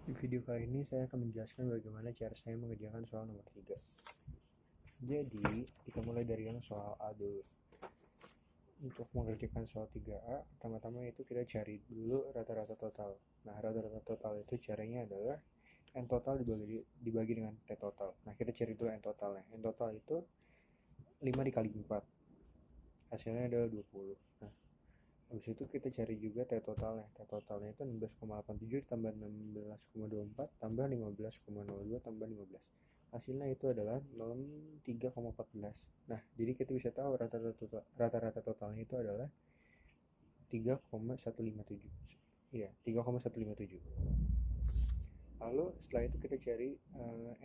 Di video kali ini saya akan menjelaskan bagaimana cara saya mengerjakan soal nomor 3. Jadi, kita mulai dari yang soal A dulu. Untuk mengerjakan soal 3A, pertama-tama itu kita cari dulu rata-rata total. Nah, rata-rata total itu caranya adalah N total dibagi dengan T total. Nah, kita cari dulu N totalnya. N total itu 5 dikali 4. Hasilnya adalah 20. Nah, habis itu kita cari juga T totalnya. T totalnya itu 16,87 tambah 16,24 tambah 15,02 tambah 15. Hasilnya itu adalah 3,14. Nah, jadi kita bisa tahu rata-rata totalnya itu adalah 3,157. Iya, 3,157. Lalu setelah itu kita cari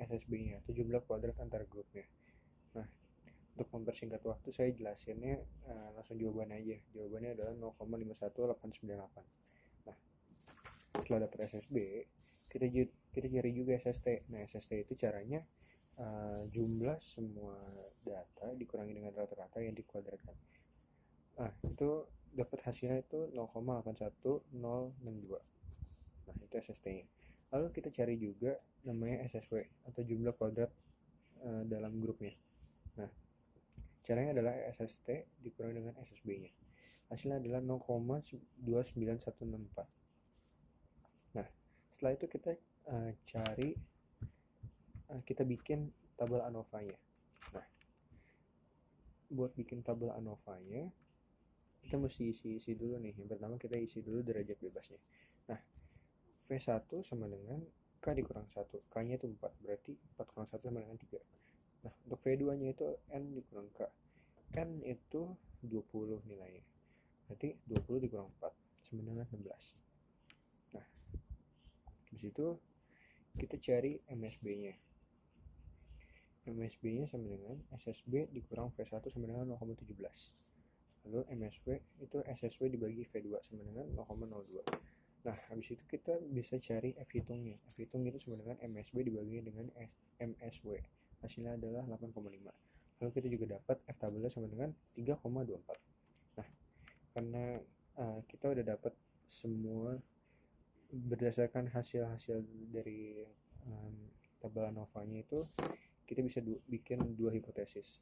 SSB-nya, itu jumlah kuadrat antar grupnya. Nah, untuk mempersingkat waktu saya jelasinnya langsung jawaban aja. Jawabannya adalah 0,51898. Nah, setelah dapat SSB, kita cari juga SST. Nah, SST itu caranya jumlah semua data dikurangi dengan rata-rata yang dikuadratkan. Nah, itu dapat hasilnya itu 0,81062. Nah, itu SST-nya. Lalu kita cari juga namanya SSW atau jumlah kuadrat dalam grupnya. Nah, caranya adalah SST dikurangi dengan SSB-nya. Hasilnya adalah 0,29164. Nah, setelah itu kita kita bikin tabel ANOVA-nya. Nah, buat bikin tabel ANOVA-nya, kita mesti isi dulu nih. Yang pertama kita isi dulu derajat bebasnya. Nah, V1 sama dengan K dikurang 1. K-nya itu 4, berarti 4 kurang 1 sama dengan 3. Nah, untuk V2-nya itu N dikurang K. N itu 20 nilainya. Berarti 20 dikurang 4 sama dengan 16. Nah, habis itu kita cari MSB-nya. MSB-nya sama dengan SSB dikurang V1 sama dengan 0,17. Lalu MSW itu SSW dibagi V2 sama dengan 0,02. Nah, habis itu kita bisa cari F hitungnya. F hitung itu sama dengan MSB dibagi dengan MSW. Hasilnya adalah 8,5. Lalu kita juga dapat F tabelnya sama dengan 3,24. Nah, karena kita udah dapat semua berdasarkan hasil-hasil dari tabel ANOVA-nya itu, kita bisa bikin dua hipotesis.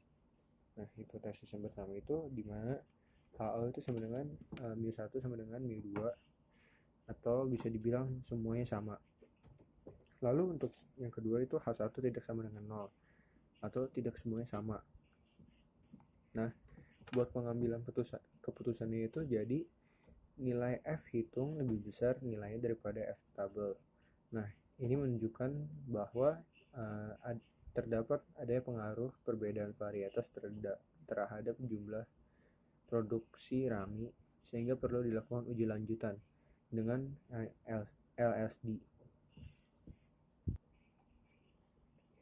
Nah, hipotesis yang pertama itu di mana HO itu sama dengan mu1 sama dengan mu2, atau bisa dibilang semuanya sama. Lalu untuk yang kedua itu H1 tidak sama dengan 0 atau tidak semuanya sama. Nah, buat pengambilan keputusannya itu jadi nilai F hitung lebih besar nilainya daripada F tabel. Nah, ini menunjukkan bahwa terdapat adanya pengaruh perbedaan varietas terhadap jumlah produksi rami, sehingga perlu dilakukan uji lanjutan dengan LSD.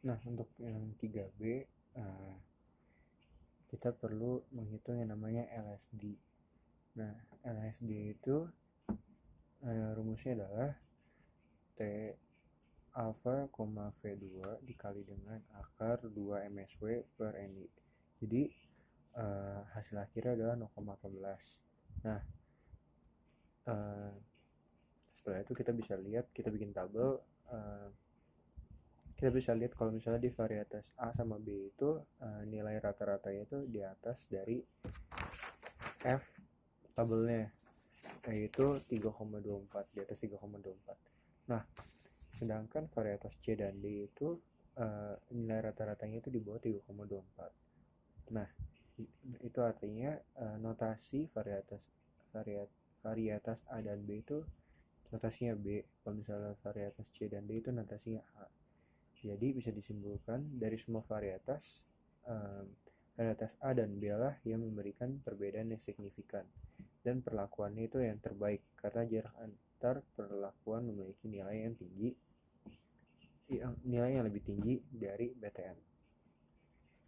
Nah, untuk yang 3B kita perlu menghitung yang namanya LSD. Nah, LSD itu rumusnya adalah T alpha, V2 dikali dengan akar 2 MSW per NI. Jadi hasil akhirnya adalah 0,14. Nah, setelah itu kita bisa lihat, kita bikin tabel. Kita bisa lihat kalau misalnya di varietas A sama B itu nilai rata-ratanya itu di atas dari F tabelnya, yaitu 3,24, di atas 3,24. Nah, sedangkan varietas C dan D itu nilai rata-ratanya itu di bawah 3,24. Nah, itu artinya notasi varietas A dan B itu notasinya B. Kalau misalnya varietas C dan D itu notasinya A. Jadi bisa disimpulkan dari semua varietas A dan B lah yang memberikan perbedaan yang signifikan, dan perlakuannya itu yang terbaik karena jarak antar perlakuan memiliki nilai yang lebih tinggi dari BTN.